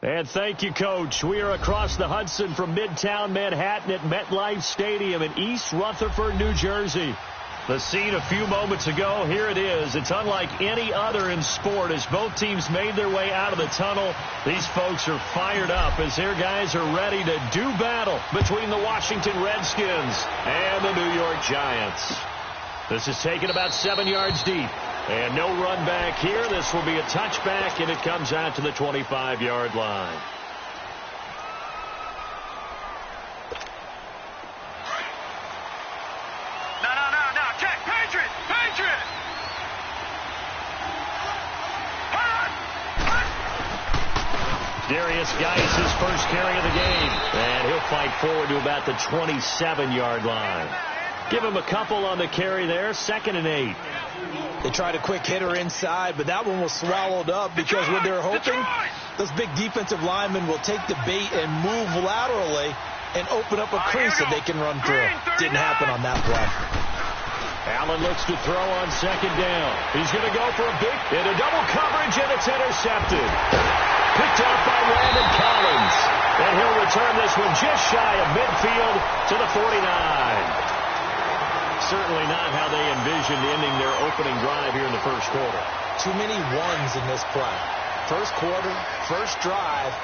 And thank you, Coach. We are across the Hudson from Midtown Manhattan at MetLife Stadium in East Rutherford, New Jersey. The scene a few moments ago, here it is. It's unlike any other in sport as both teams made their way out of the tunnel. These folks are fired up as their guys are ready to do battle between the Washington Redskins and the New York Giants. This is taken about 7 yards deep. And no run back here. This will be a touchback, and it comes out to the 25-yard line. No. Check. Patriot. Darius Geis, his first carry of the game. And he'll fight forward to about the 27-yard line. Give him a couple on the carry there. 2nd and 8. They tried a quick hitter inside, but that one was swallowed up because what they're hoping, those big defensive linemen will take the bait and move laterally and open up a crease that they can run through. Didn't happen on that play. Allen looks to throw on 2nd down. He's going to go for a big into double coverage, and it's intercepted. Picked off by Landon Collins. And he'll return this one just shy of midfield to the 49. Certainly not how they envisioned ending their opening drive here in the first quarter. Too many ones in this play. First quarter, first drive,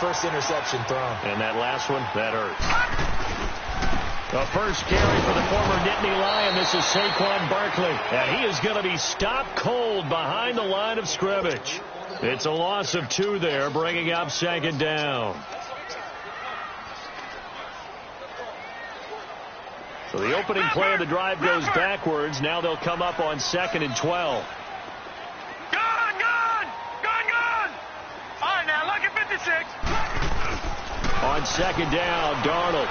first interception thrown. And that last one, that hurts. The first carry for the former Nittany Lion. This is Saquon Barkley. And he is going to be stopped cold behind the line of scrimmage. It's a loss of 2 there, bringing up 2nd down. So the opening play of the drive goes backwards. Now they'll come up on 2nd and 12. Gone! All right, now, look at 56. On 2nd down, Darnold.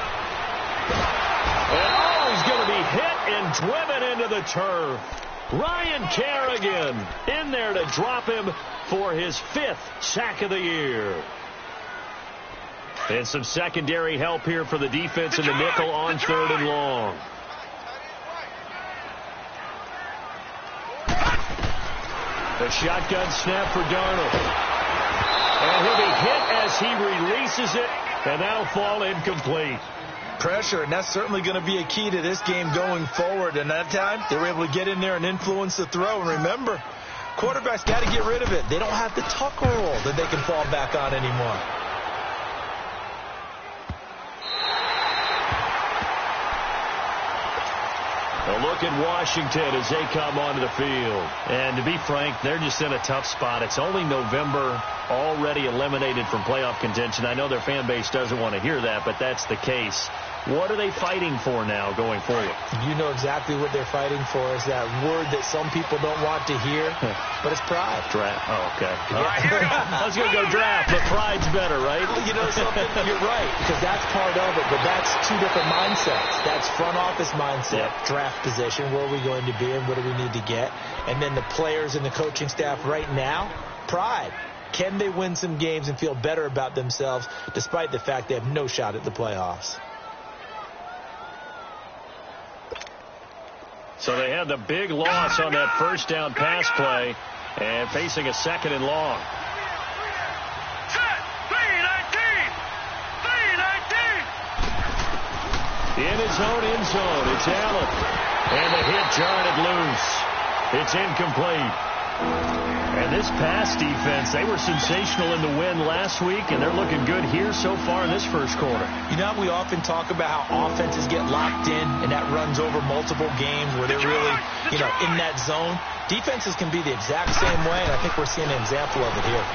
And he's going to be hit and driven into the turf. Ryan Kerrigan in there to drop him for his 5th sack of the year. And some secondary help here for the defense in the nickel on 3rd and long. The shotgun snap for Darnold. And he'll be hit as he releases it, and that'll fall incomplete. Pressure, and that's certainly going to be a key to this game going forward. And that time, they were able to get in there and influence the throw. And remember, quarterbacks got to get rid of it. They don't have the tuck roll that they can fall back on anymore. A look at Washington as they come onto the field. And to be frank, they're just in a tough spot. It's only November, already eliminated from playoff contention. I know their fan base doesn't want to hear that, but that's the case. What are they fighting for now going forward? You know exactly what they're fighting for is that word that some people don't want to hear, but it's pride. Draft. Oh, okay. I was going to go draft, but pride's better, right? You know something? You're right, because that's part of it, but that's 2 different mindsets. That's front office mindset, draft position, where are we going to be and what do we need to get? And then the players and the coaching staff right now, pride. Can they win some games and feel better about themselves despite the fact they have no shot at the playoffs? So they had the big loss on that first down pass play and facing a 2nd and long. Set. 3-19. In his own end zone, it's Allen. And the hit jarred it loose. It's incomplete. And this pass defense, they were sensational in the win last week, and they're looking good here so far in this first quarter. You know, we often talk about how offenses get locked in, and that runs over multiple games where they're really, in that zone. Defenses can be the exact same way, and I think we're seeing an example of it here.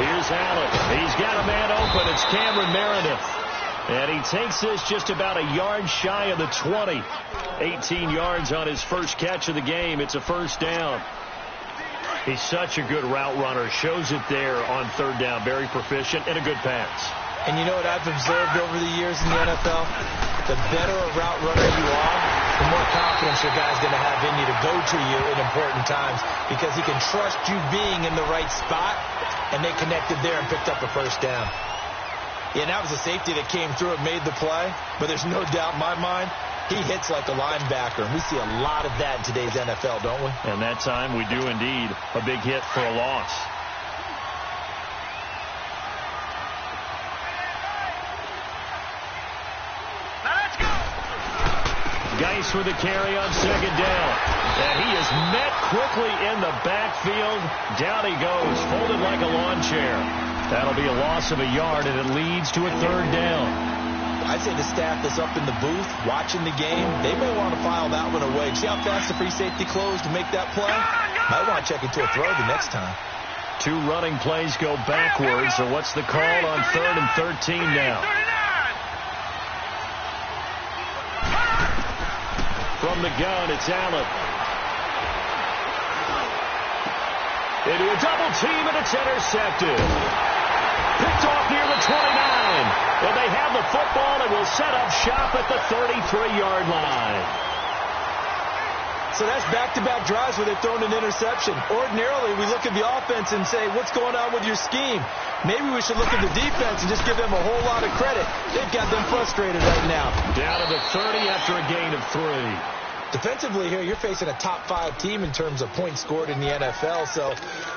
Here's Allen. He's got a man open. It's Cameron Meredith. And he takes this just about a yard shy of the 20. 18 yards on his first catch of the game. It's a first down. He's such a good route runner. Shows it there on 3rd down. Very proficient and a good pass. And you know what I've observed over the years in the NFL? The better a route runner you are, the more confidence your guy's going to have in you to go to you in important times because he can trust you being in the right spot, and they connected there and picked up a first down. Yeah, and that was a safety that came through and made the play, but there's no doubt in my mind he hits like a linebacker, and we see a lot of that in today's NFL, don't we? And that time we do indeed. A big hit for a loss. Geis with the carry on second down. And he is met quickly in the backfield. Down he goes, folded like a lawn chair. That'll be a loss of a yard, and it leads to a third down. I'd say the staff that's up in the booth watching the game, they may want to file that one away. See how fast the free safety closed to make that play? Might want to check it to a throw the next time. 2 running plays go backwards, so what's the call on 3rd and 13 now? From the gun, it's Allen. Into a double team, and it's intercepted. Picked off near the 29. And they have the football and will set up shop at the 33-yard line. So that's back-to-back drives where they've thrown an interception. Ordinarily, we look at the offense and say, what's going on with your scheme? Maybe we should look at the defense and just give them a whole lot of credit. They've got them frustrated right now. Down to the 30 after a gain of 3. Defensively here, you're facing a top-5 team in terms of points scored in the NFL. So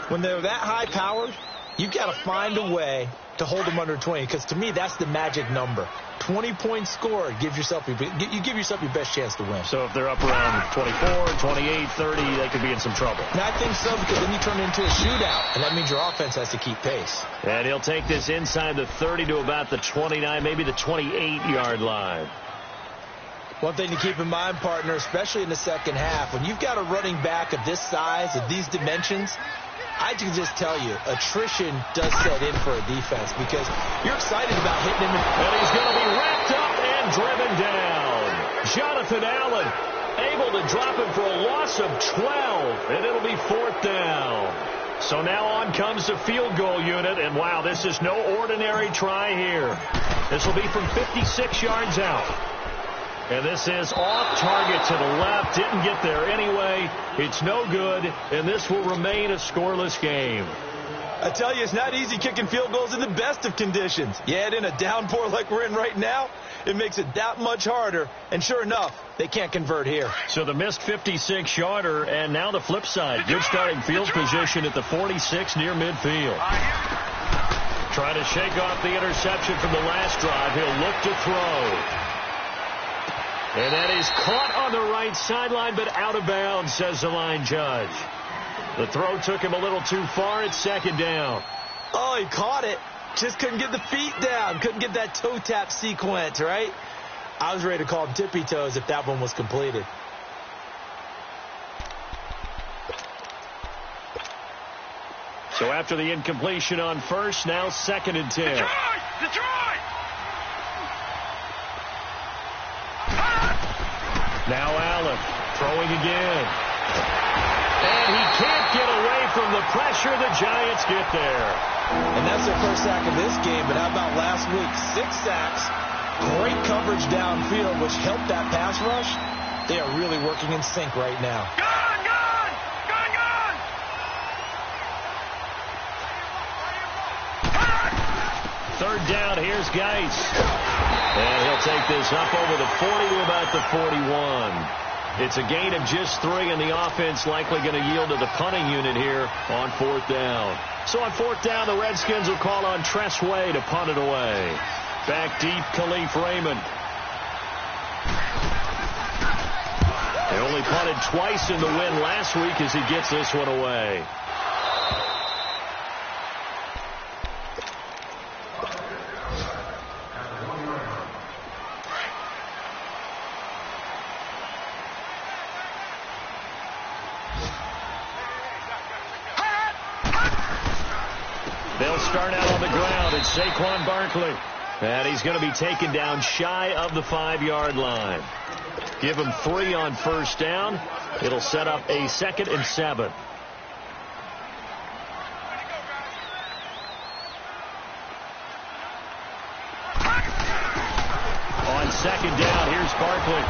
when they're that high-powered, you've got to find a way to hold them under 20, because to me, that's the magic number. 20 points scored, you give yourself your best chance to win. So if they're up around 24, 28, 30, they could be in some trouble. And I think so, because then you turn it into a shootout, and that means your offense has to keep pace. And he'll take this inside the 30 to about the 29, maybe the 28-yard line. One thing to keep in mind, partner, especially in the second half, when you've got a running back of this size, of these dimensions, I can just tell you, attrition does set in for a defense because you're excited about hitting him. And he's going to be wrapped up and driven down. Jonathan Allen able to drop him for a loss of 12, and it'll be 4th down. So now on comes the field goal unit, and wow, this is no ordinary try here. This will be from 56 yards out. And this is off target to the left. Didn't get there anyway. It's no good, and this will remain a scoreless game. I tell you, it's not easy kicking field goals in the best of conditions. You add in a downpour like we're in right now, it makes it that much harder. And sure enough, they can't convert here. So the missed 56-yarder, and now the flip side. Good starting field position at the 46 near midfield. Trying to shake off the interception from the last drive. He'll look to throw. And that is caught on the right sideline, but out of bounds, says the line judge. The throw took him a little too far. It's 2nd down. Oh, he caught it. Just couldn't get the feet down. Couldn't get that toe tap sequence, right? I was ready to call him tippy toes if that one was completed. So after the incompletion on first, now 2nd and 10. Detroit! Now Allen throwing again. And he can't get away from the pressure. The Giants get there. And that's their first sack of this game. But how about last week? 6 sacks. Great coverage downfield, which helped that pass rush. They are really working in sync right now. Gun! 3rd down, here's Geis. And he'll take this up over the 40 to about the 41. It's a gain of just 3, and the offense likely going to yield to the punting unit here on 4th down. So on 4th down, the Redskins will call on Tress Way to punt it away. Back deep, Khalif Raymond. They only punted twice in the win last week as he gets this one away. They'll start out on the ground. It's Saquon Barkley. And he's going to be taken down shy of the 5-yard line. Give him 3 on 1st down. It'll set up a 2nd and 7. On 2nd down, here's Barkley.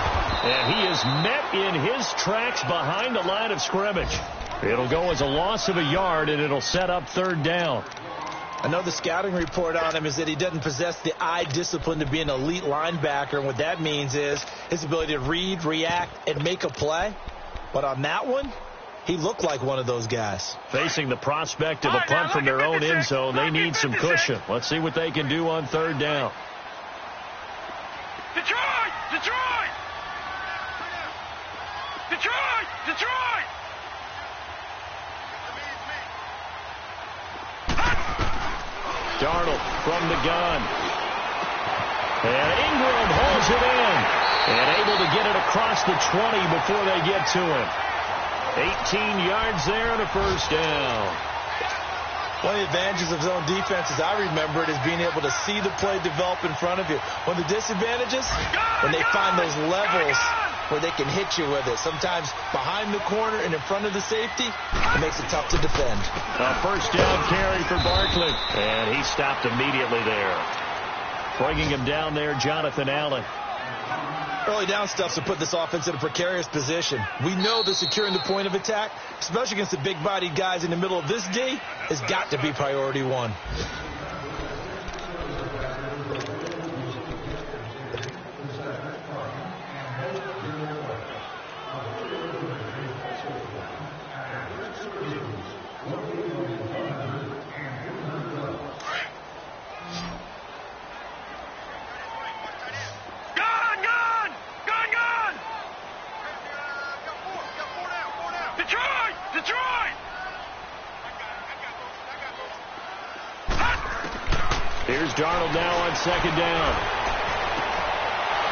And he is met in his tracks behind the line of scrimmage. It'll go as a loss of a yard, and it'll set up 3rd down. I know the scouting report on him is that he doesn't possess the eye discipline to be an elite linebacker. And what that means is his ability to read, react, and make a play. But on that one, he looked like one of those guys. Facing the prospect of a punt from their own end zone, they need some cushion. Let's see what they can do on 3rd down. Detroit! Darnold from the gun. And Ingram holds it in. And able to get it across the 20 before they get to him. 18 yards there and a first down. One of the advantages of zone defense, as I remember it, is being able to see the play develop in front of you. One of the disadvantages, when they find those levels where they can hit you with it. Sometimes behind the corner and in front of the safety, it makes it tough to defend. A first down carry for Barkley. And he stopped immediately there. Bringing him down there, Jonathan Allen. Early down stuff to put this offense in a precarious position. We know that securing the point of attack, especially against the big-bodied guys in the middle of this D, has got to be priority one. Here's Darnold now on second down.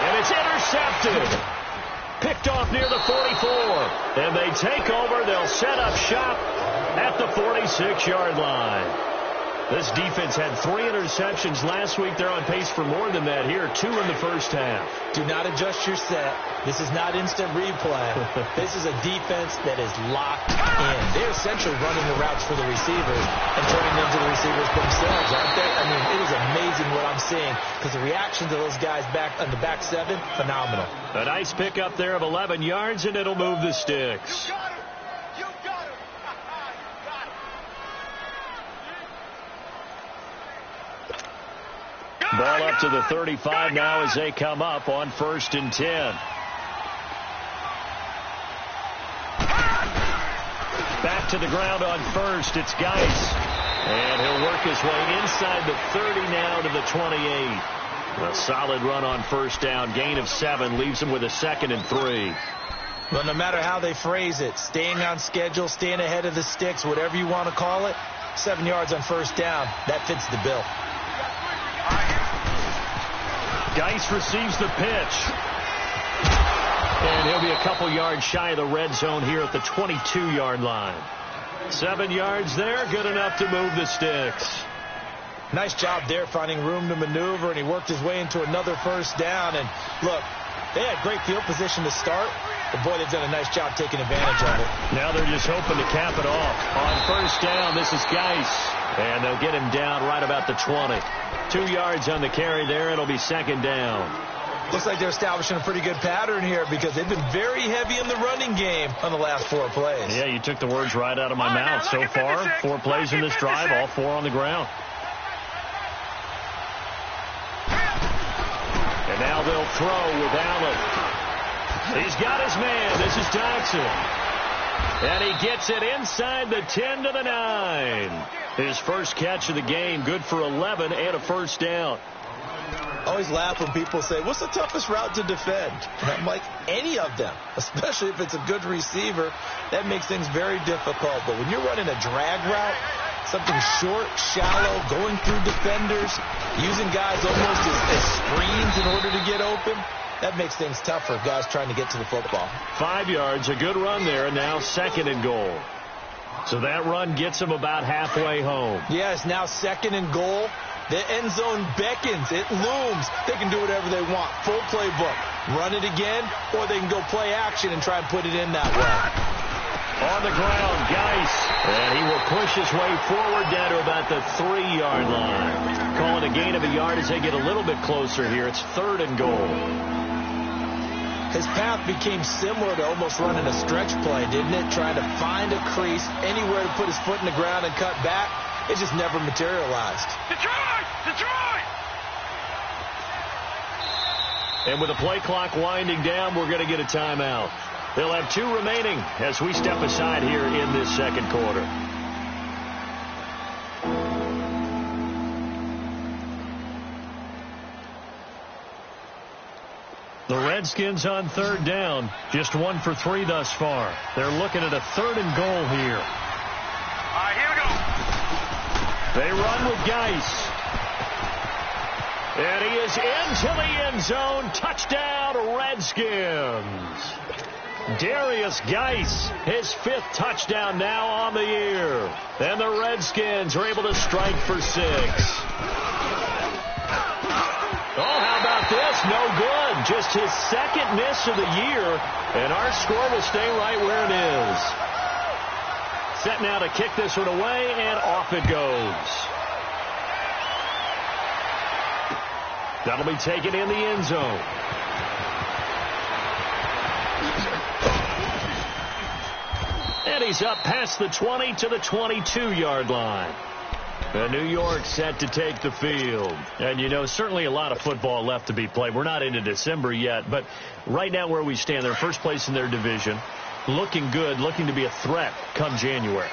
And it's intercepted. Picked off near the 44. And they take over. They'll set up shop at the 46-yard line. This defense had 3 interceptions last week. They're on pace for more than that here. 2 in the first half. Do not adjust your set. This is not instant replay. This is a defense that is locked in. They're essentially running the routes for the receivers and turning them to the receivers themselves, aren't they? I mean, it is amazing what I'm seeing because the reaction to those guys back on the back 7, phenomenal. A nice pickup there of 11 yards, and it'll move the sticks. Ball up to the 35 now as they come up on 1st and 10. Back to the ground on 1st. It's Geis. And he'll work his way inside the 30 now to the 28. A solid run on 1st down. Gain of 7 leaves him with a 2nd and 3. Well, no matter how they phrase it, staying on schedule, staying ahead of the sticks, whatever you want to call it, 7 yards on 1st down, that fits the bill. Geis receives the pitch. And he'll be a couple yards shy of the red zone here at the 22-yard line. 7 yards there, good enough to move the sticks. Nice job there finding room to maneuver, and he worked his way into another 1st down. And look, they had great field position to start, but boy, they've done a nice job taking advantage of it. Now they're just hoping to cap it off. On 1st down, this is Geis. And they'll get him down right about the 20. 2 yards on the carry there. It'll be 2nd down. Looks like they're establishing a pretty good pattern here because they've been very heavy in the running game on the last 4 plays. Yeah, you took the words right out of my mouth. So far, 4 plays in this drive, all 4 on the ground. And now they'll throw with Allen. He's got his man. This is Dodson. And he gets it inside the 10 to the 9. His first catch of the game, good for 11 and a 1st down. I always laugh when people say, what's the toughest route to defend? And I'm like, any of them, especially if it's a good receiver. That makes things very difficult. But when you're running a drag route, something short, shallow, going through defenders, using guys almost as screens in order to get open, that makes things tough for guys trying to get to the football. 5 yards, a good run there, and now 2nd and goal. So that run gets him about halfway home. Yes, now 2nd and goal. The end zone beckons. It looms. They can do whatever they want. Full playbook. Run it again, or they can go play action and try and put it in that way. On the ground, Geis. And he will push his way forward down to about the 3-yard line. Calling a gain of a yard as they get a little bit closer here. It's 3rd and goal. His path became similar to almost running a stretch play, didn't it? Trying to find a crease, anywhere to put his foot in the ground and cut back. It just never materialized. Detroit! Detroit! And with the play clock winding down, we're going to get a timeout. They'll have 2 remaining as we step aside here in this 2nd quarter. The Redskins on 3rd down, just 1 for 3 thus far. They're looking at a 3rd and goal here. All right, here we go. They run with Geis. And he is into the end zone. Touchdown, Redskins. Darius Geis, his 5th touchdown now on the year. And the Redskins are able to strike for 6. Oh, how about this? No good. Just his 2nd miss of the year. And our score will stay right where it is. Set now to kick this one away, and off it goes. That'll be taken in the end zone. And he's up past the 20 to the 22-yard line. And New York set to take the field. And, you know, certainly a lot of football left to be played. We're not into December yet, but right now where we stand, they're first place in their division. Looking good, looking to be a threat come January.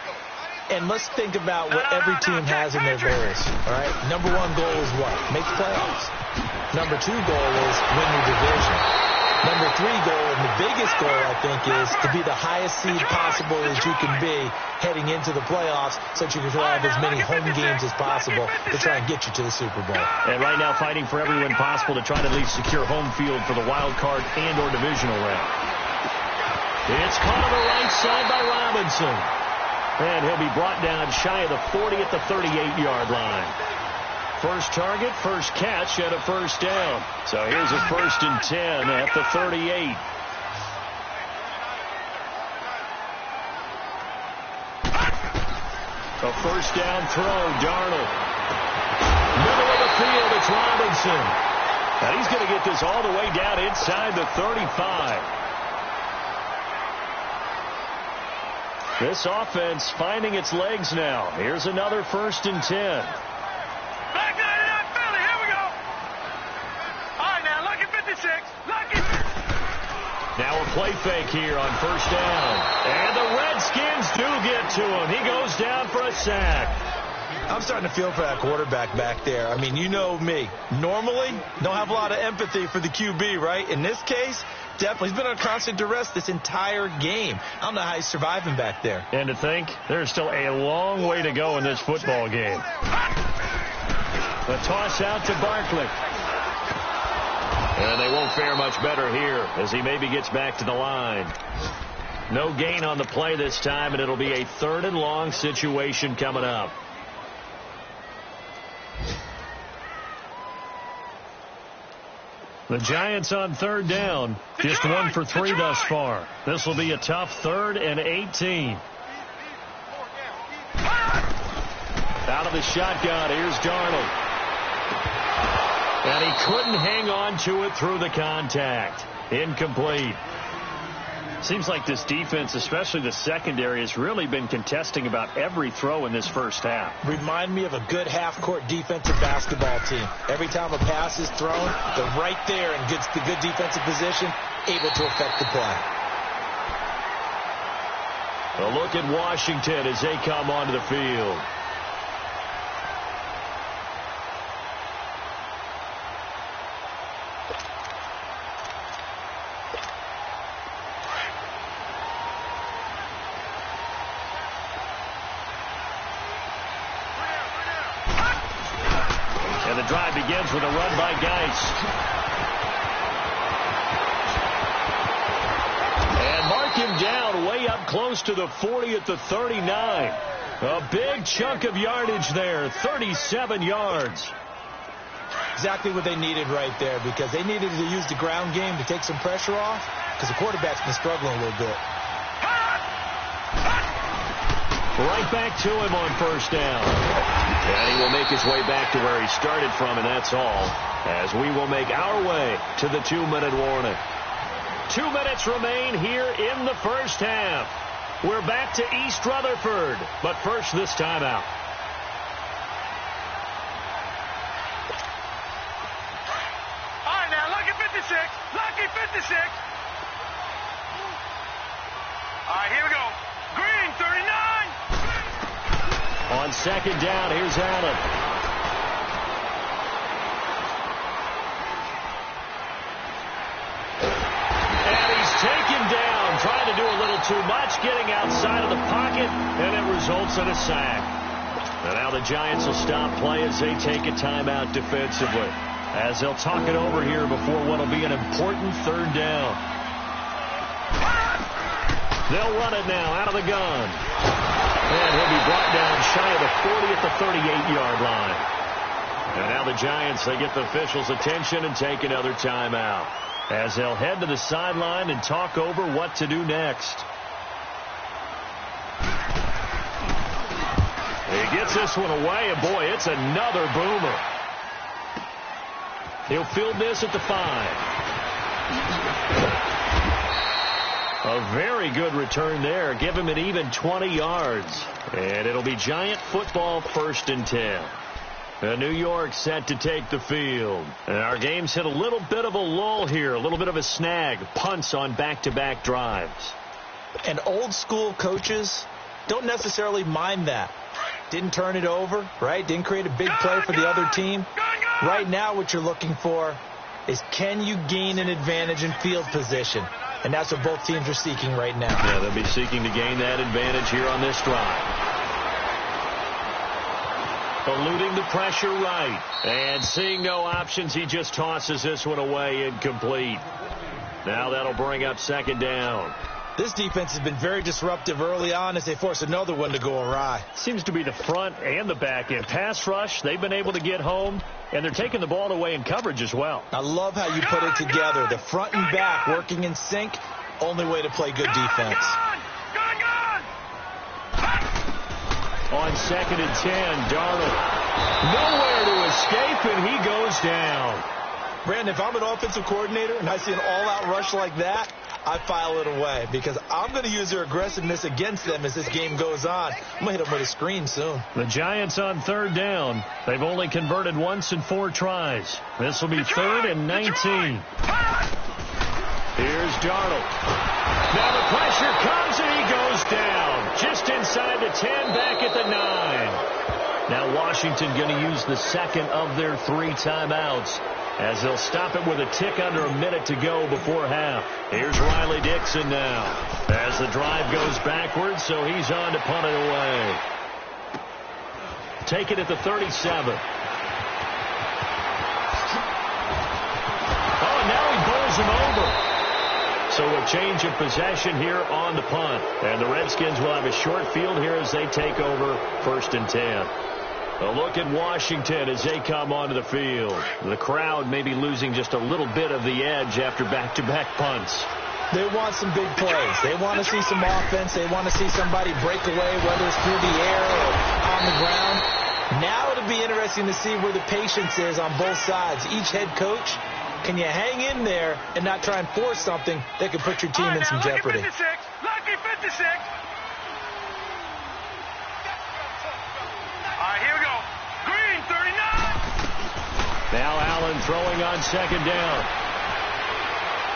And let's think about what every team has in their goals, all right? Number 1 goal is what? Make the playoffs. Number 2 goal is win your division. Number 3 goal, and the biggest goal, I think, is to be the highest seed possible that you can be heading into the playoffs so that you can have as many home games as possible to try and get you to the Super Bowl. And right now fighting for every win possible to try to at least secure home field for the wild card and or divisional round. It's caught on the right side by Robinson. And he'll be brought down shy of the 40 at the 38-yard line. First target, first catch, and a first down. So here's a 1st and 10 at the 38. A first down throw, Darnold. Middle of the field, it's Robinson. And he's going to get this all the way down inside the 35. This offense finding its legs now. Here's another 1st and 10. Back 99 Philly, here we go. All right, now, lucky 56. Lucky. Now a play fake here on first down. And the Redskins do get to him. He goes down for a sack. I'm starting to feel for that quarterback back there. I mean, you know me. Normally, don't have a lot of empathy for the QB, right? In this case, definitely. He's been on constant duress this entire game. I don't know how he's surviving back there. And to think, there's still a long way to go in this football game. The toss out to Barkley. And they won't fare much better here as he maybe gets back to the line. No gain on the play this time, and it'll be a 3rd and long situation coming up. The Giants on 3rd down. Just 1 for 3 thus far. This will be a tough 3rd and 18. Out of the shotgun, here's Darnold. And he couldn't hang on to it through the contact. Incomplete. Seems like this defense, especially the secondary, has really been contesting about every throw in this first half. Remind me of a good half-court defensive basketball team. Every time a pass is thrown, they're right there in good defensive position, able to affect the play. A look at Washington as they come onto the field. And the drive begins with a run by Geis. And mark him down way up close to the 40 at the 39. A big chunk of yardage there, 37 yards. Exactly what they needed right there, because they needed to use the ground game to take some pressure off, because the quarterback's been struggling a little bit. Right back to him on first down. And he will make his way back to where he started from, and that's all, as we will make our way to the 2-minute warning. 2 minutes remain here in the first half. We're back to East Rutherford, but first this timeout. All right, now, lucky 56. Lucky 56. All right, here we go. Green, 39. On second down, here's Allen. And he's taken down, trying to do a little too much, getting outside of the pocket, and it results in a sack. And now the Giants will stop play as they take a timeout defensively. as they'll talk it over here before what will be an important third down. They'll run it now out of the gun. And he'll be brought down shy of the 40 at the 38-yard line. And now the Giants, they get the officials' attention and take another timeout as they'll head to the sideline and talk over what to do next. He gets this one away, and boy, it's another boomer. He'll field this at the 5. A very good return there. Give him an even 20 yards. And it'll be Giant football, 1st and 10. New York set to take the field. And our game's hit a little bit of a lull here, a little bit of a snag. Punts on back-to-back drives. And old school coaches don't necessarily mind that. Didn't turn it over, right? Didn't create a big play for the other team. Right now what you're looking for is, can you gain an advantage in field position? And that's what both teams are seeking right now. Yeah, they'll be seeking to gain that advantage here on this drive. Eluding the pressure right. And seeing no options, he just tosses this one away, incomplete. Now that'll bring up 2nd down. This defense has been very disruptive early on as they force another one to go awry. Seems to be the front and the back end. Pass rush, they've been able to get home, and they're taking the ball away in coverage as well. I love how you put it together. The front and back working in sync, only way to play good defense. On 2nd and 10, Darnold. Nowhere to escape, and he goes down. Brandon, if I'm an offensive coordinator and I see an all-out rush like that, I file it away because I'm going to use their aggressiveness against them as this game goes on. I'm going to hit them with a screen soon. The Giants on 3rd down. They've only converted once in 4 tries. This will be 3rd and 19. Here's Darnold. Now the pressure comes and he goes down. Just inside the 10, back at the 9. Now Washington going to use the 2nd of their 3 timeouts, as they'll stop it with a tick under a minute to go before half. Here's Riley Dixon now as the drive goes backwards, so he's on to punt it away. Take it at the 37. Oh, now he bowls him over. So a change of possession here on the punt. And the Redskins will have a short field here as they take over 1st and 10. A look at Washington as they come onto the field. The crowd may be losing just a little bit of the edge after back-to-back punts. They want some big plays. They want to see some offense. They want to see somebody break away, whether it's through the air or on the ground. Now it'll be interesting to see where the patience is on both sides. Each head coach, can you hang in there and not try and force something that could put your team in some jeopardy? Lucky 56. Here we go. Green, 39. Now Allen throwing on 2nd down.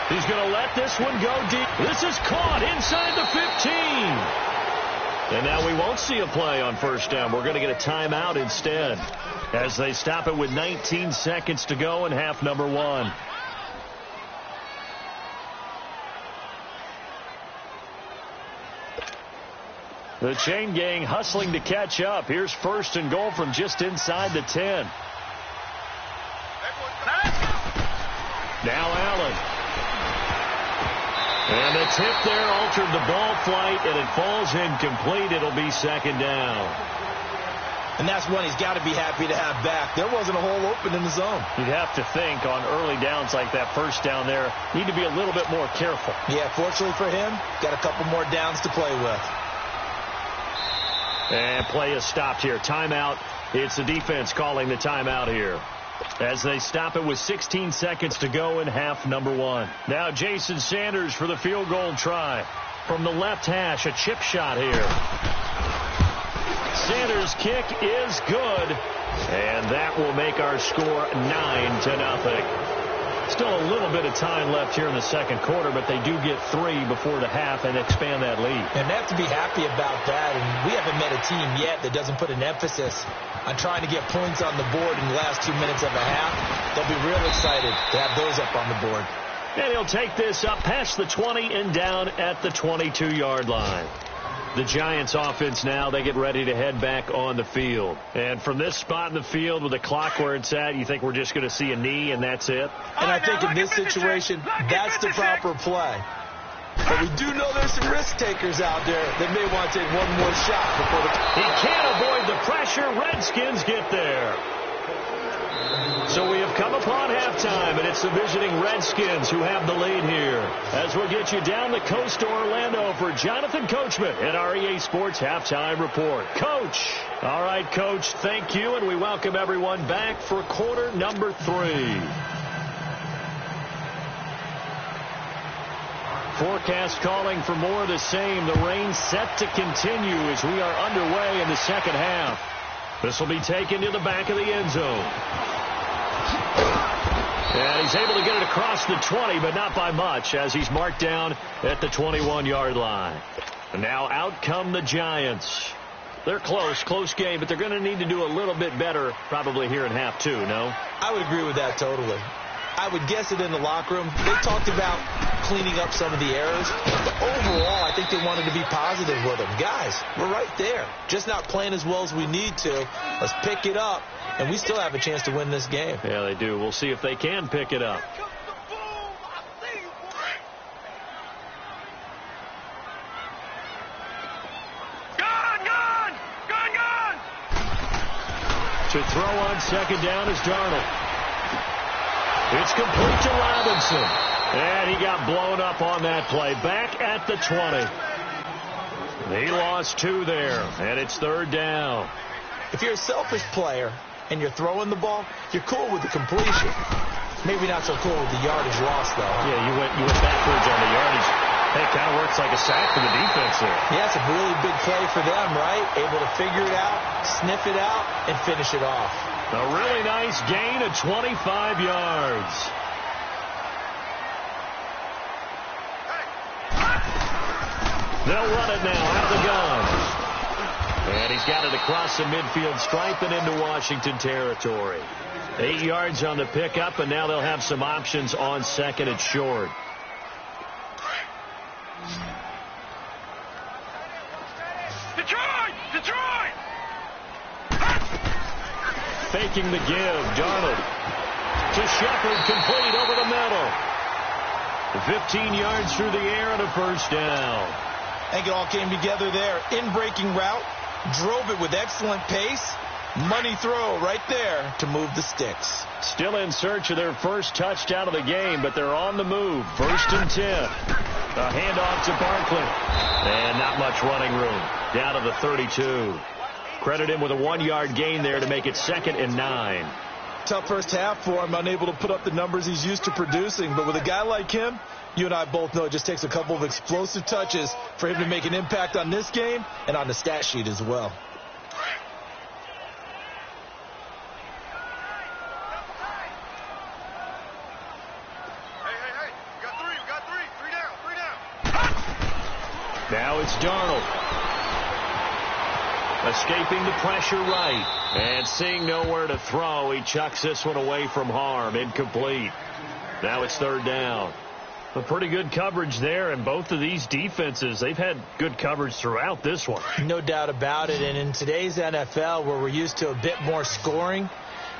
He's going to let this one go deep. This is caught inside the 15. And now we won't see a play on 1st down. We're going to get a timeout instead, as they stop it with 19 seconds to go in half number 1. The chain gang hustling to catch up. Here's 1st and goal from just inside the 10. Now Allen. And the tip there altered the ball flight, and it falls incomplete. It'll be 2nd down. And that's one he's got to be happy to have back. There wasn't a hole open in the zone. You'd have to think on early downs like that 1st down there, need to be a little bit more careful. Yeah, fortunately for him, got a couple more downs to play with. And play is stopped here. Timeout. It's the defense calling the timeout here, as they stop it with 16 seconds to go in half number 1. Now Jason Sanders for the field goal try. From the left hash, a chip shot here. Sanders' kick is good, and that will make our score 9-0. Still a little bit of time left here in the 2nd quarter, but they do get 3 before the half and expand that lead. And they have to be happy about that. And we haven't met a team yet that doesn't put an emphasis on trying to get points on the board in the last 2 minutes of a half. They'll be real excited to have those up on the board. And he'll take this up past the 20 and down at the 22-yard line. The Giants offense now, they get ready to head back on the field. And from this spot in the field with the clock where it's at, you think we're just going to see a knee and that's it? And I think in this situation, that's the proper play. But we do know there's some risk takers out there that may want to take one more shot before the... He can't avoid the pressure. Redskins get there. So we have come upon halftime, and it's the visiting Redskins who have the lead here. As we'll get you down the coast to Orlando for Jonathan Coachman at our EA Sports Halftime Report. Coach. All right, Coach, thank you, and we welcome everyone back for quarter number 3. Forecast calling for more of the same. The rain set to continue as we are underway in the second half. This will be taken to the back of the end zone. And he's able to get it across the 20, but not by much, as he's marked down at the 21-yard line. And now out come the Giants. They're close game, but they're going to need to do a little bit better probably here in half 2, no? I would agree with that totally. I would guess it in the locker room. They talked about cleaning up some of the errors. But overall, I think they wanted to be positive with them. Guys, we're right there. Just not playing as well as we need to. Let's pick it up, and we still have a chance to win this game. Yeah, they do. We'll see if they can pick it up. Gone! To throw on second down is Darnold. It's complete to Robinson. And he got blown up on that play. Back at the 20. He lost 2 there. And it's third down. If you're a selfish player and you're throwing the ball, you're cool with the completion. Maybe not so cool with the yardage loss, though. Yeah, you went backwards on the yardage. Hey, it kind of works like a sack for the defense there. Yeah, it's a really big play for them, right? Able to figure it out, sniff it out, and finish it off. A really nice gain of 25 yards. They'll run it now out of the gun. And he's got it across the midfield stripe and into Washington territory. 8 yards on the pickup, and now they'll have some options on second and short. Detroit! Faking the give. Darnold to Shepard, complete over the middle. 15 yards through the air and a first down. I think it all came together there. In-breaking route, drove it with excellent pace. Money throw right there to move the sticks. Still in search of their first touchdown of the game, but they're on the move. 1st and 10. A handoff to Barkley. And not much running room. Down to the 32. Credit him with a 1-yard gain there to make it 2nd and 9. Tough first half for him, unable to put up the numbers he's used to producing. But with a guy like him, you and I both know it just takes a couple of explosive touches for him to make an impact on this game and on the stat sheet as well. Hey, you got three. Three down. Now it's Darnold. Escaping the pressure right. And seeing nowhere to throw, he chucks this one away from harm. Incomplete. Now it's third down. A pretty good coverage there, and both of these defenses, they've had good coverage throughout this one. No doubt about it, and in today's NFL, where we're used to a bit more scoring,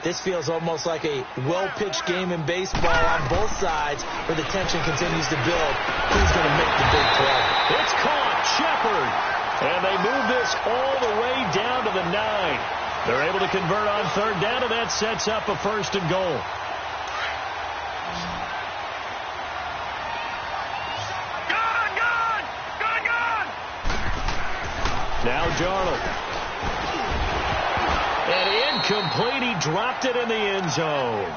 this feels almost like a well-pitched game in baseball on both sides, where the tension continues to build. Who's going to make the big play? It's caught. Shepard. And they move this all the way down to the 9. They're able to convert on third down, and that sets up a 1st and goal. Now Darnold. And incomplete. He dropped it in the end zone.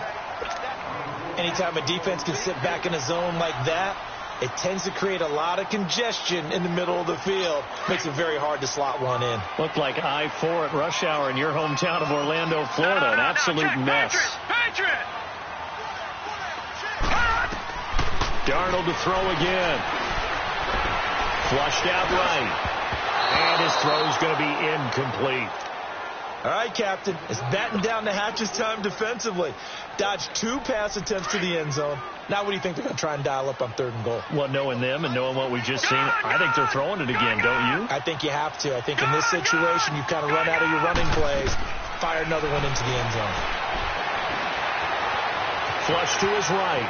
Anytime a defense can sit back in a zone like that, it tends to create a lot of congestion in the middle of the field. Makes it very hard to slot one in. Looked like I-4 at rush hour in your hometown of Orlando, Florida. An absolute mess. Patriot! Darnold to throw again. Flushed out right. And his throw is going to be incomplete. All right, Captain. It's batten down the hatches time defensively. Dodged 2 pass attempts to the end zone. Now what do you think they're going to try and dial up on 3rd and goal? Well, knowing them and knowing what we just seen, I think they're throwing it again, don't you? I think you have to. I think in this situation, you've kind of run out of your running plays. Fire another one into the end zone. Flush to his right.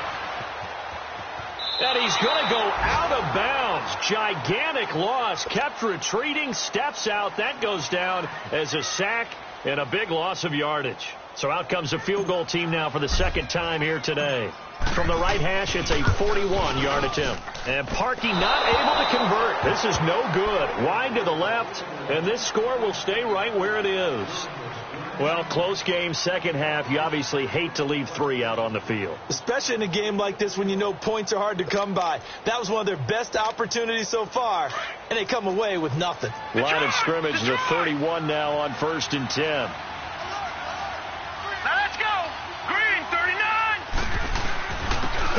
And he's going to go out of bounds. Gigantic loss. Kept retreating. Steps out. That goes down as a sack and a big loss of yardage. So out comes a field goal team now for the 2nd time here today. From the right hash, it's a 41-yard attempt. And Parkey not able to convert. This is no good. Wide to the left, and this score will stay right where it is. Well, close game, 2nd half. You obviously hate to leave 3 out on the field. Especially in a game like this when you know points are hard to come by. That was one of their best opportunities so far, and they come away with nothing. Line of scrimmage, the 31 now on 1st and 10. Now let's go. Green, 39.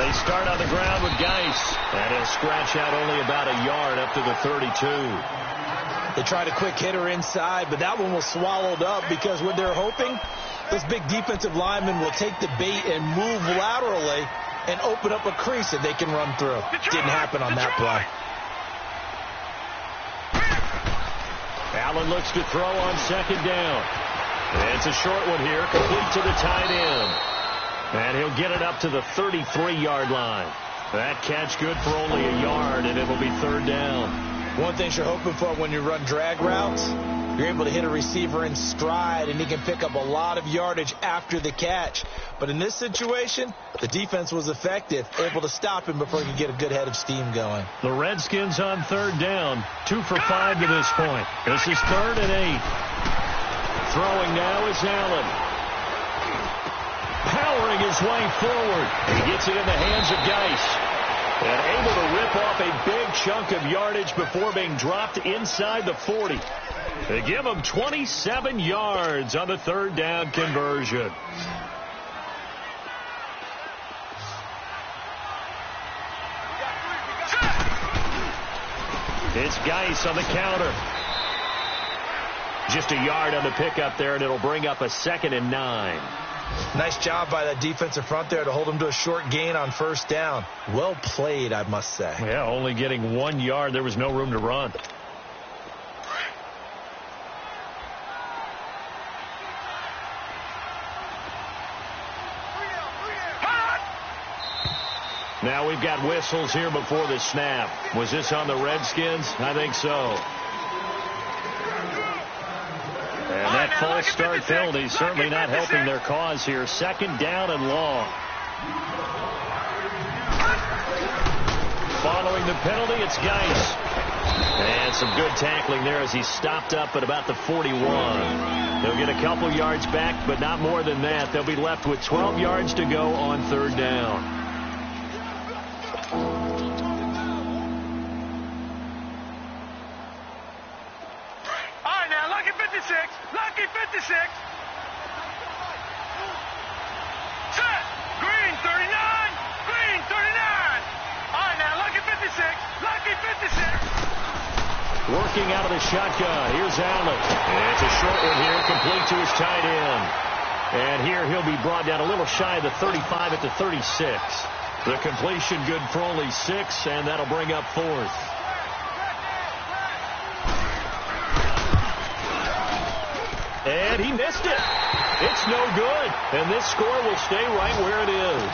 They start on the ground with Geis, and he'll scratch out only about a yard up to the 32. They tried a quick hitter inside, but that one was swallowed up because what they're hoping, this big defensive lineman will take the bait and move laterally and open up a crease that they can run through. Didn't happen on that play. Allen looks to throw on 2nd down. It's a short one here, complete to the tight end. And he'll get it up to the 33-yard line. That catch good for only a yard, and it'll be 3rd down. One thing you're hoping for when you run drag routes, you're able to hit a receiver in stride, and he can pick up a lot of yardage after the catch. But in this situation, the defense was effective, able to stop him before he could get a good head of steam going. The Redskins on 3rd down, 2 for 5 to this point. This is 3rd and 8. Throwing now is Allen. Powering his way forward. He gets it in the hands of Geis. And able to rip off a big chunk of yardage before being dropped inside the 40. They give him 27 yards on the 3rd down conversion. It's Geis on the counter. Just a yard on the pickup there, and it'll bring up a 2nd and 9. Nice job by that defensive front there to hold him to a short gain on 1st down. Well played, I must say. Yeah, only getting 1 yard. There was no room to run. Now we've got whistles here before the snap. Was this on the Redskins? I think so. And that false start penalty certainly not helping their cause here. 2nd down and long. Following the penalty, it's Geis. And some good tackling there as he stopped up at about the 41. They'll get a couple yards back, but not more than that. They'll be left with 12 yards to go on 3rd down. Lucky 56. Set. Green 39. Green 39. All right, now Lucky 56. Lucky 56. Working out of the shotgun. Here's Allen. And it's a short one here, complete to his tight end. And here he'll be brought down a little shy of the 35 at the 36. The completion good for only 6, and that'll bring up 4th. And he missed it. It's no good. And this score will stay right where it is.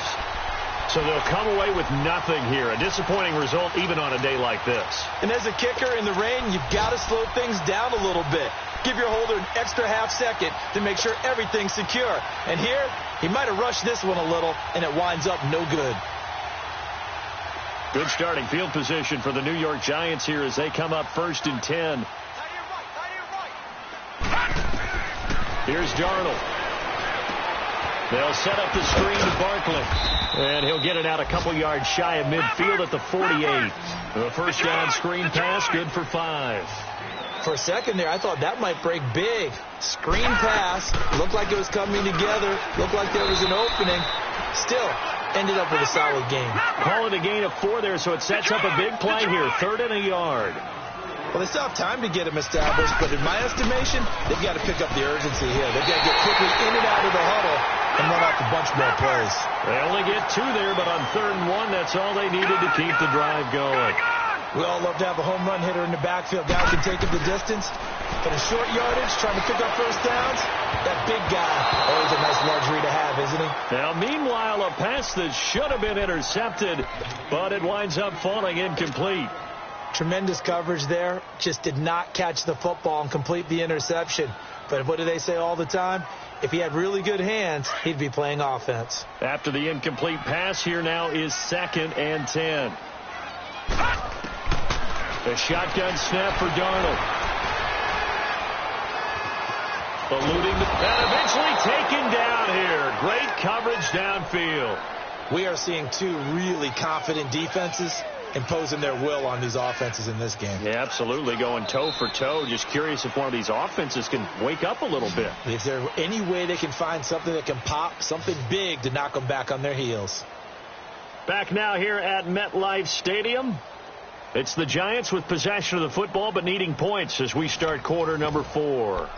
So they'll come away with nothing here. A disappointing result even on a day like this. And as a kicker in the rain, you've got to slow things down a little bit. Give your holder an extra half second to make sure everything's secure. And here, he might have rushed this one a little, and it winds up no good. Good starting field position for the New York Giants here as they come up 1st and 10. Here's Darnold. They'll set up the screen to Barkley. And he'll get it out a couple yards shy of midfield at the 48. The 1st down screen pass, good for 5. For a second there, I thought that might break big. Screen pass. Looked like it was coming together. Looked like there was an opening. Still, ended up with a solid game. Call it a gain of 4 there, so it sets up a big play here. 3rd and a yard. Well, they still have time to get him established, but in my estimation, they've got to pick up the urgency here. They've got to get quickly in and out of the huddle and run off a bunch more plays. They only get 2 there, but on 3rd and 1, that's all they needed to keep the drive going. We all love to have a home run hitter in the backfield. Guy can take it the distance. But in short yardage, trying to pick up first downs, that big guy, always a nice luxury to have, isn't he? Now, meanwhile, a pass that should have been intercepted, but it winds up falling incomplete. Tremendous coverage there. Just did not catch the football and complete the interception. But what do they say all the time? If he had really good hands, he'd be playing offense. After the incomplete pass, here now is 2nd and 10. The shotgun snap for Darnold. Eluding and eventually taken down here. Great coverage downfield. We are seeing 2 really confident defenses imposing their will on these offenses in this game. Yeah, absolutely, going toe for toe. Just curious if one of these offenses can wake up a little bit. Is there any way they can find something that can pop, something big to knock them back on their heels? Back now here at MetLife Stadium. It's the Giants with possession of the football but needing points as we start quarter number 4.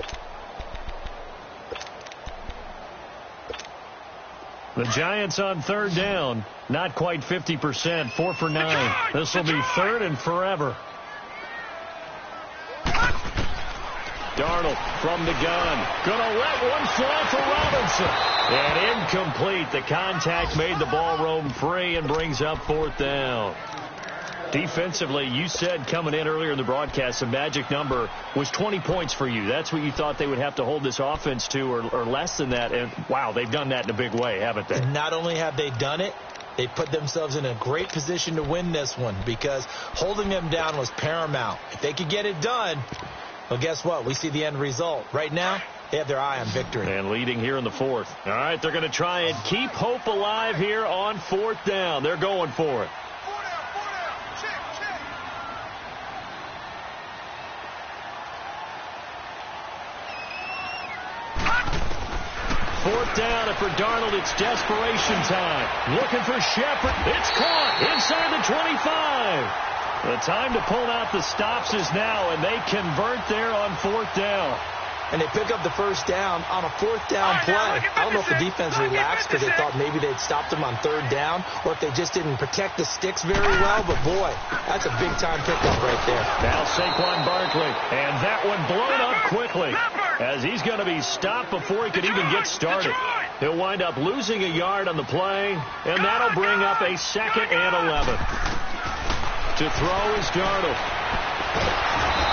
The Giants on 3rd down. Not quite 50%. 4 for 9. This will be 3rd and forever. Darnold from the gun. Gonna let one fly for Robinson. And incomplete. The contact made the ball roam free and brings up 4th down. Defensively, you said coming in earlier in the broadcast, the magic number was 20 points for you. That's what you thought they would have to hold this offense to, or less than that. And, wow, they've done that in a big way, haven't they? Not only have they done it, they put themselves in a great position to win this one because holding them down was paramount. If they could get it done, well, guess what? We see the end result. Right now, they have their eye on victory. And leading here in the 4th. All right, they're going to try and keep hope alive here on 4th down. They're going for it. 4th down, and for Darnold, it's desperation time. Looking for Shepard. It's caught inside the 25. The time to pull out the stops is now, and they convert there on 4th down. And they pick up the first down on a 4th down play. I don't know if the defense relaxed because they thought maybe they'd stopped them on 3rd down or if they just didn't protect the sticks very well. But, boy, that's a big-time pickup right there. Now Saquon Barkley. And that one blown up quickly as he's going to be stopped before he could even get started. He'll wind up losing a yard on the play, and that'll bring up a 2nd and 11. To throw is Darnold.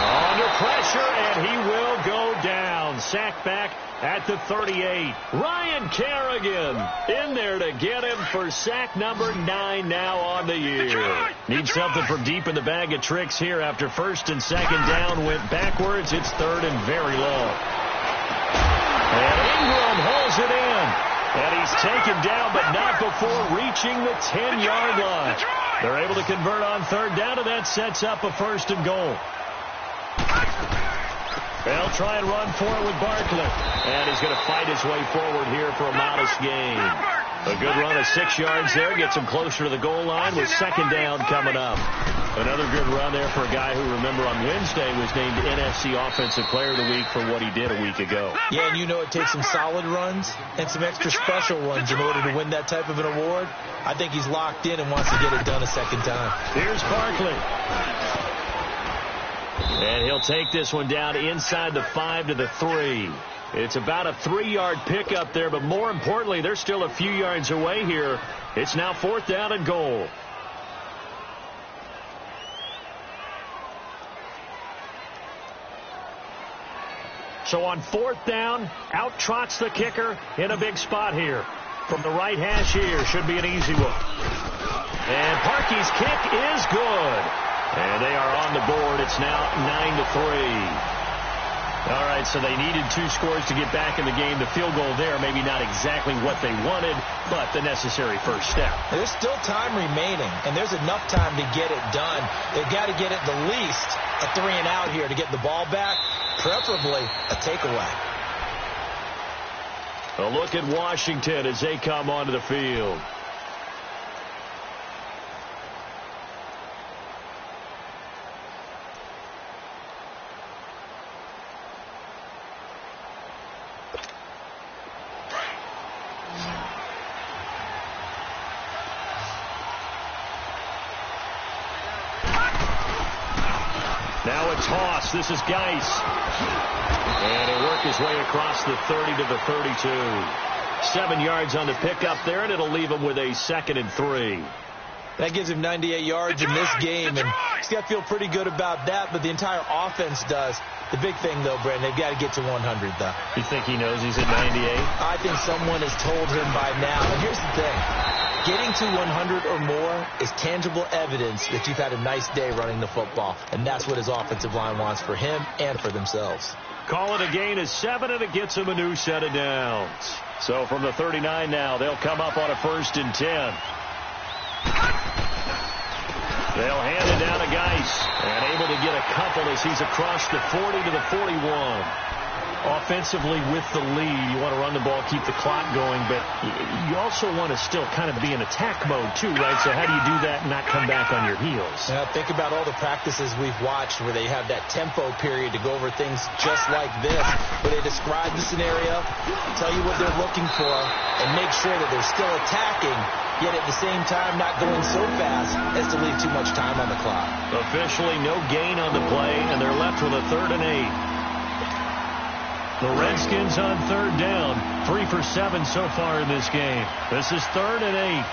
Under pressure, and he will go down. Sacked back at the 38. Ryan Kerrigan in there to get him for sack number 9 now on the year. Needs something from deep in the bag of tricks here after 1st and 2nd down went backwards. It's 3rd and very long. And Ingram holds it in. And he's taken down, but not before reaching the 10-yard line. They're able to convert on 3rd down, and that sets up a 1st and goal. They'll try and run for it with Barkley. And he's going to fight his way forward here for a modest gain. A good run of 6 yards there. Gets him closer to the goal line with 2nd down coming up. Another good run there for a guy who, remember, on Wednesday was named NFC Offensive Player of the Week for what he did a week ago. Yeah, and you know it takes some solid runs and some extra special ones in order to win that type of an award. I think he's locked in and wants to get it done a 2nd time. Here's Barkley. And he'll take this one down inside the 5 to the 3. It's about a 3-yard pickup there, but more importantly, they're still a few yards away here. It's now 4th down and goal. So on 4th down, out trots the kicker in a big spot here. From the right hash here, should be an easy one. And Parkey's kick is good. And they are on the board. It's now 9 to 3. All right, so they needed 2 scores to get back in the game. The field goal there, maybe not exactly what they wanted, but the necessary first step. There's still time remaining, and there's enough time to get it done. They've got to get at the least a 3 and out here to get the ball back, preferably a takeaway. A look at Washington as they come onto the field. toss. This is Geis. And he'll work his way across the 30 to the 32. 7 yards on the pickup there, and it'll leave him with a 2nd and 3. That gives him 98 yards in this game, and he's got to feel pretty good about that, but the entire offense does. The big thing, though, Brandon, they've got to get to 100, though. You think he knows he's at 98? I think someone has told him by now. And here's the thing. Getting to 100 or more is tangible evidence that you've had a nice day running the football, and that's what his offensive line wants for him and for themselves. Call it a gain of 7, and it gets him a new set of downs. So from the 39 now, they'll come up on a 1st and 10. They'll hand it down to Geis, and able to get a couple as he's across the 40 to the 41. Offensively with the lead, you want to run the ball, keep the clock going, but you also want to still kind of be in attack mode too, right? So how do you do that and not come back on your heels? Yeah, think about all the practices we've watched where they have that tempo period to go over things just like this, where they describe the scenario, tell you what they're looking for, and make sure that they're still attacking, yet at the same time not going so fast as to leave too much time on the clock. Officially no gain on the play, and they're left with a 3rd and 8. The Redskins on 3rd down, 3 for 7 so far in this game. This is 3rd and 8.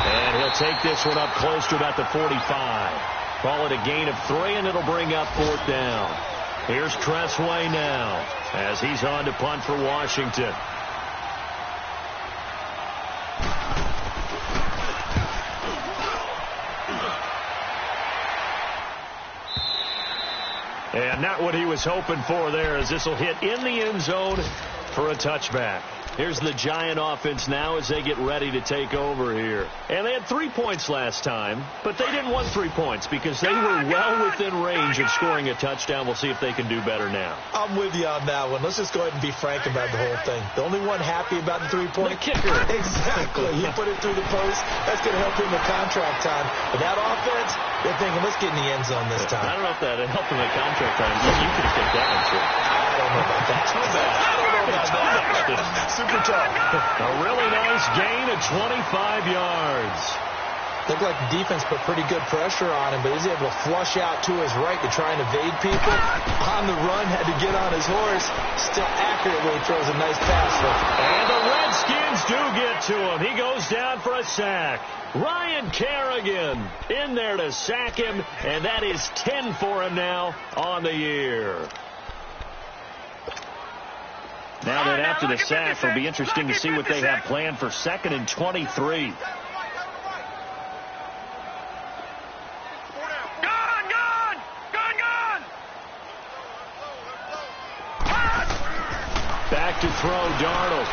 And he'll take this one up close to about the 45. Call it a gain of 3, and it'll bring up 4th down. Here's Tressway now as he's on to punt for Washington. And not what he was hoping for there, as this will hit in the end zone for a touchback. Here's the Giant offense now as they get ready to take over here. And they had 3 points last time, but they didn't want 3 points because they were well within range of scoring a touchdown. We'll see if they can do better now. I'm with you on that one. Let's just go ahead and be frank about the whole thing. The only one happy about the 3-point kicker. Exactly. He put it through the post. That's going to help him with contract time. But that offense, they're thinking, let's get in the end zone this time. I don't know if that helped him with contract time. You could have picked that one, too. I don't know about that. I don't know about that. Super tough. A really nice gain of 25 yards. Looked like the defense put pretty good pressure on him, but he was able to flush out to his right to try and evade people. On the run, had to get on his horse. Still accurately throws a nice pass. And the Redskins do get to him. He goes down for a sack. Ryan Kerrigan in there to sack him, and that is 10 for him now on the year. Now that after the sack, it'll be interesting to see what they have planned for 2nd and 23. Back to throw, Darnold.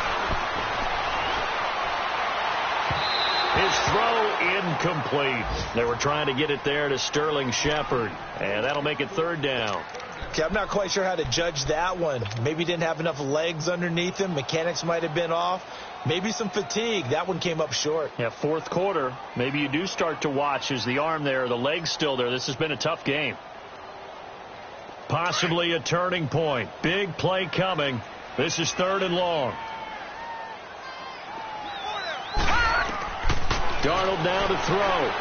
His throw incomplete. They were trying to get it there to Sterling Shepard, and that'll make it 3rd down. Okay, I'm not quite sure how to judge that one. Maybe he didn't have enough legs underneath him. Mechanics might have been off. Maybe some fatigue. That one came up short. Yeah, 4th quarter. Maybe you do start to watch as the arm there, the leg's still there. This has been a tough game. Possibly a turning point. Big play coming. This is 3rd and long. Darnold now to throw.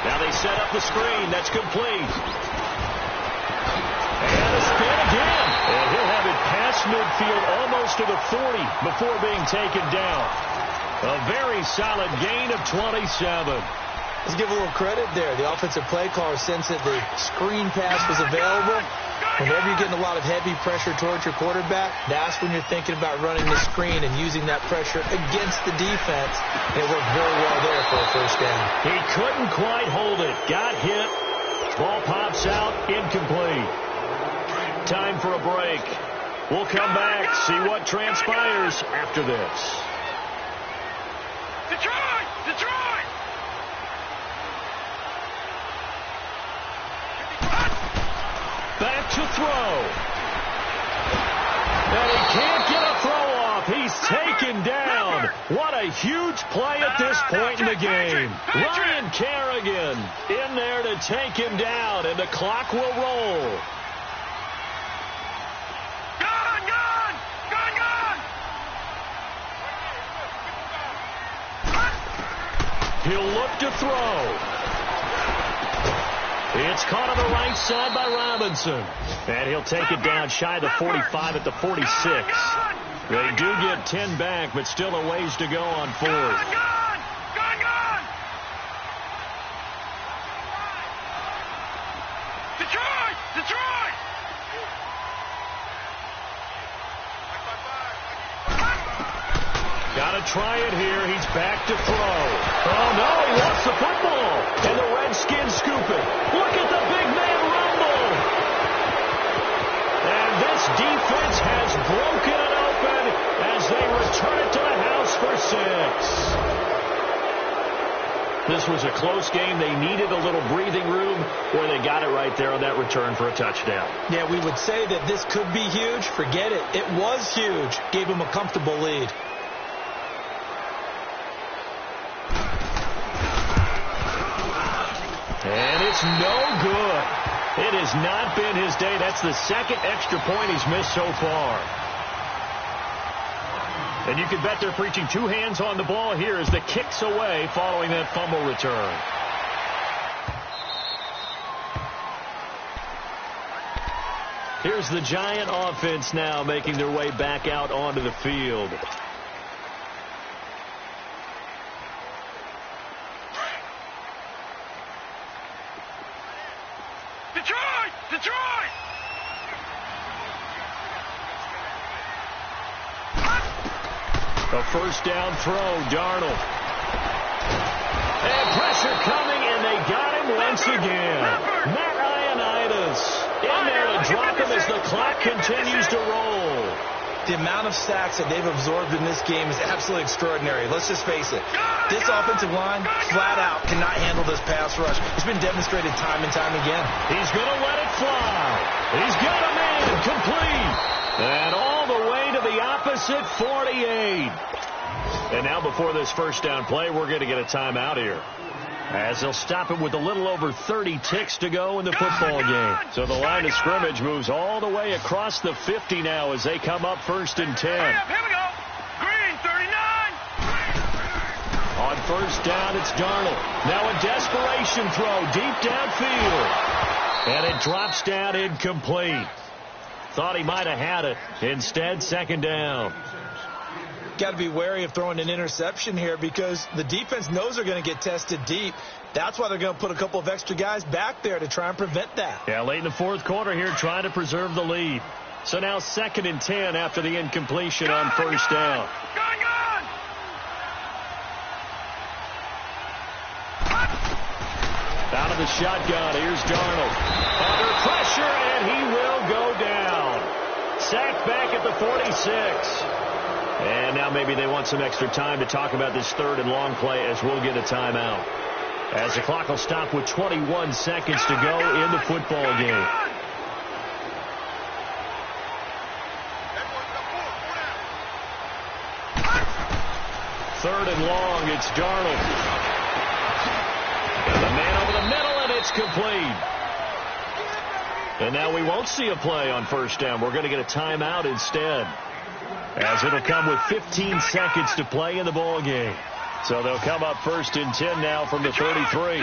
Now they set up the screen. That's complete. And a spin again. And he'll have it past midfield almost to the 40 before being taken down. A very solid gain of 27. Let's give a little credit there. The offensive play caller sensed that the screen pass was available. Whenever you're getting a lot of heavy pressure towards your quarterback, that's when you're thinking about running the screen and using that pressure against the defense. And it worked very well there for a 1st down. He couldn't quite hold it. Got hit. Ball pops out. Incomplete. Time for a break. We'll come back, see what transpires after this. Detroit! Detroit! Back to throw. And he can't get a throw off. He's taken down. What a huge play at this point in the game. Ryan Kerrigan in there to take him down, and the clock will roll. He'll look to throw. It's caught on the right side by Robinson. And he'll take it down shy of the 45 at the 46. They do get 10 back, but still a ways to go on fourth. Detroit! Got to try it here. He's back to throw. Oh, no, he lost the football. And the Redskins scoop it. Look at the big man rumble. And this defense has broken it open as they return it to the house for 6. This was a close game. They needed a little breathing room, where they got it right there on that return for a touchdown. Yeah, we would say that this could be huge. Forget it. It was huge. Gave him a comfortable lead. And it's no good. It has not been his day. That's the second extra point he's missed so far. And you can bet they're preaching two hands on the ball here as the kick's away following that fumble return. Here's the Giant offense now making their way back out onto the field. Detroit! A first down throw, Darnold. And pressure coming, and they got him once again. Matt Ioannidis in there to drop him as the clock continues to roll. The amount of sacks that they've absorbed in this game is absolutely extraordinary. Let's just face it. This offensive line, flat out, cannot handle this pass rush. It's been demonstrated time and time again. He's going to let it fly. He's got a man complete. And all the way to the opposite 48. And now before this first down play, we're going to get a timeout here, as they'll stop it with a little over 30 ticks to go in the football game. So the line of scrimmage moves all the way across the 50 now as they come up 1st and 10. Here we go. Green 39. On first down, it's Darnold. Now a desperation throw deep downfield. And it drops down incomplete. Thought he might have had it. Instead, 2nd down. Got to be wary of throwing an interception here because the defense knows they're going to get tested deep. That's why they're going to put a couple of extra guys back there to try and prevent that. Yeah, late in the 4th quarter here, trying to preserve the lead. So now 2nd and 10 after the incompletion on first down. Out of the shotgun, here's Darnold. Under pressure, and he will go down. Sacked back at the 46. And now maybe they want some extra time to talk about this 3rd and long play, as we'll get a timeout. As the clock will stop with 21 seconds to go in the football game. Third and long, it's Darnold. And the man over the middle, and it's complete. And now we won't see a play on first down. We're going to get a timeout instead, as it'll come with 15 seconds to play in the ball game. So they'll come up 1st and 10 now from the 33.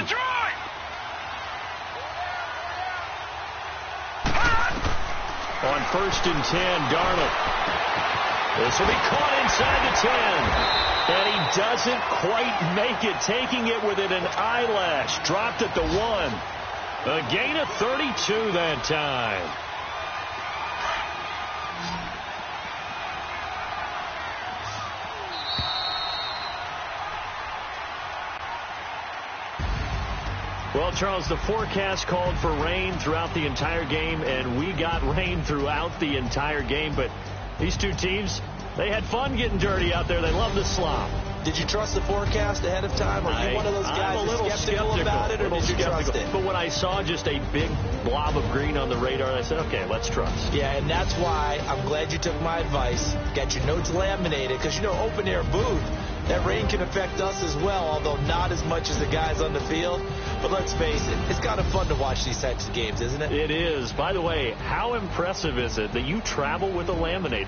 On 1st and 10, Darnold. This will be caught inside the 10. And he doesn't quite make it, taking it within an eyelash. Dropped at the 1. A gain of 32 that time. Well, Charles, the forecast called for rain throughout the entire game, and we got rain throughout the entire game. But these two teams, they had fun getting dirty out there. They love the slop. Did you trust the forecast ahead of time? Are you one of those guys I'm a little skeptical about it, or did you trust it? But when I saw just a big blob of green on the radar, I said, okay, let's trust. Yeah, and that's why I'm glad you took my advice. Got your notes laminated, because, you know, open air booth, that rain can affect us as well, although not as much as the guys on the field. But let's face it, it's kind of fun to watch these types of games, isn't it? It is. By the way, how impressive is it that you travel with a laminator?